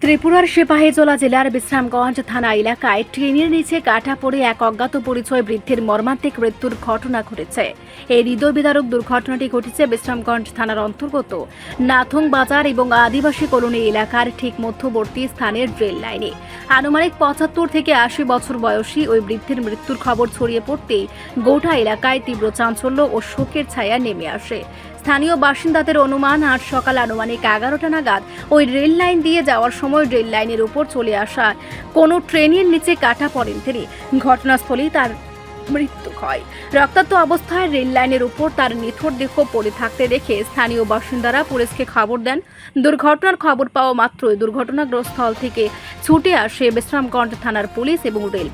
ত্রিপুরার সিপাহীজলা জেলার বিশ্রামগঞ্জ থানা এলাকায় ট্রেনের নিচে কাটা পড়ে এক অজ্ঞাত পরিচয় বৃদ্ধের মর্মান্তিক মৃত্যুর ঘটনা ঘটেছে। এই হৃদয় বিদারক দুর্ঘটনাটি ঘটেছে বিশ্রামগঞ্জ থানার অন্তর্গত নাথং বাজার এবং আদিবাসী কলোনি এলাকার ঠিক মধ্যবর্তী স্থানের রেল লাইনে। আনুমানিক ৭৫ থেকে ৮০ বছর বয়সী ওই বৃদ্ধের মৃত্যুর খবর ছড়িয়ে পড়তেই গোটা এলাকায় তীব্র চাঞ্চল্য ও শোকের ছায়া নেমে আসে। স্থানীয় বাসিন্দাদের অনুমান আজ সকাল আনুমানিক ১১টা নাগাদ ওই রেল লাইন দিয়ে যাওয়ার সময় রেল লাইনের উপর চলে আসা কোনো ট্রেনের নিচে কাটা পড়েন তিনি। ঘটনাস্থলেই তার মৃত্যু হয়। রক্তাক্ত অবস্থায় রেল লাইনের উপর তার নিথর দেহ পড়ে থাকতে দেখে স্থানীয় বাসিন্দারা পুলিশকে খবর দেন। দুর্ঘটনার খবর পাওয়া মাত্রই দুর্ঘটনাগ্রস্ত স্থল থেকে ছুটে আসে বিশ্রামগঞ্জ থানার পুলিশ এবং রেল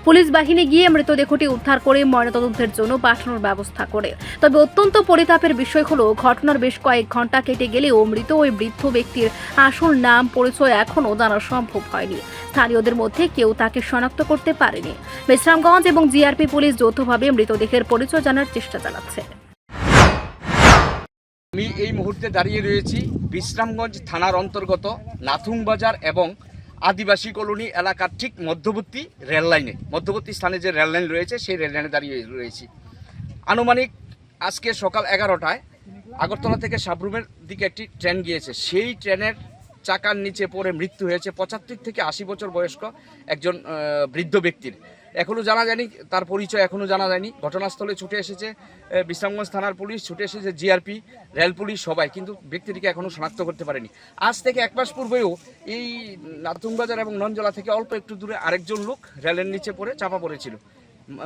পুলিশ বাহিনী গিয়ে মৃতদেহটি উদ্ধার করে ময়নাতদন্তের জন্য পাঠানোর ব্যবস্থা করে। তবে অত্যন্ত পরিতাপের বিষয় হলো ঘটনার বেশ কয়েক ঘন্টা কেটে গেলেও মৃত ওই বৃদ্ধ ব্যক্তির আসল নাম পরিচয় এখনও জানা সম্ভব হয়নি। স্থানীয়দের মধ্যে কেউ তাকে শনাক্ত করতে পারেনি। বিশ্রামগঞ্জ এবং জিআরপি পুলিশ যৌথভাবে মৃতদেহের পরিচয় জানার চেষ্টা চালাচ্ছে। আমি এই মুহূর্তে দাঁড়িয়ে রয়েছি বিশ্রামগঞ্জ থানার অন্তর্গত নাথুং বাজার এবং আদিবাসী কলোনি এলাকার ঠিক মধ্যবর্তী স্থানে যে রেল লাইন রয়েছে সেই রেল লাইনে দাঁড়িয়ে রয়েছি। আনুমানিক আজকে সকাল ১১টায় আগরতলা থেকে সাবরুমের দিকে একটি ট্রেন গিয়েছে। সেই ট্রেনের চাকার নিচে পড়ে মৃত্যু হয়েছে ৭৫ থেকে ৮০ বছর বয়স্ক একজন বৃদ্ধ ব্যক্তির। এখনও জানা যায়নি, তার পরিচয় এখনও জানা যায়নি। ঘটনাস্থলে ছুটে এসেছে বিশ্রামগঞ্জ থানার পুলিশ, ছুটে এসেছে জিআরপি, রেল পুলিশ সবাই, কিন্তু ব্যক্তিটিকে এখনও শনাক্ত করতে পারেনি। আজ থেকে ১ মাস পূর্বেও এই নাথুং বাজার এবং ননজলা থেকে অল্প একটু দূরে আরেকজন লোক রেলের নিচে পড়ে চাপা পড়েছিল,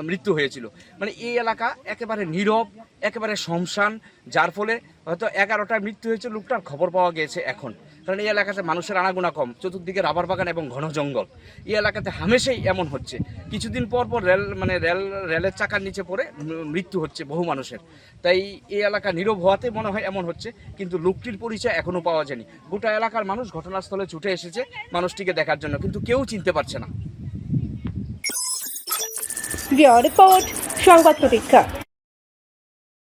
মৃত্যু হয়েছিল। মানে এই এলাকা একেবারে নীরব, একেবারে শ্মশান, যার ফলে হয়তো ১১টায় মৃত্যু হয়েছে লোকটার খবর পাওয়া গিয়েছে এখন। কারণ এই এলাকাতে মানুষের আনাগোনা কম, চতুর্দিকে রাবার বাগান এবং ঘন জঙ্গল। এই এলাকাতে হামেশাই এমন হচ্ছে, কিছুদিন পর পর রেলের চাকার নিচে পড়ে মৃত্যু হচ্ছে বহু মানুষের। তাই এই এলাকা নীরব হওয়াতে মনে হয় এমন হচ্ছে, কিন্তু লোকটির পরিচয় এখনও পাওয়া যায়নি। গোটা এলাকার মানুষ ঘটনাস্থলে ছুটে এসেছে মানুষটিকে দেখার জন্য, কিন্তু কেউ চিনতে পারছে না। রিপোর্ট সংবাদ প্রতীক্ষা।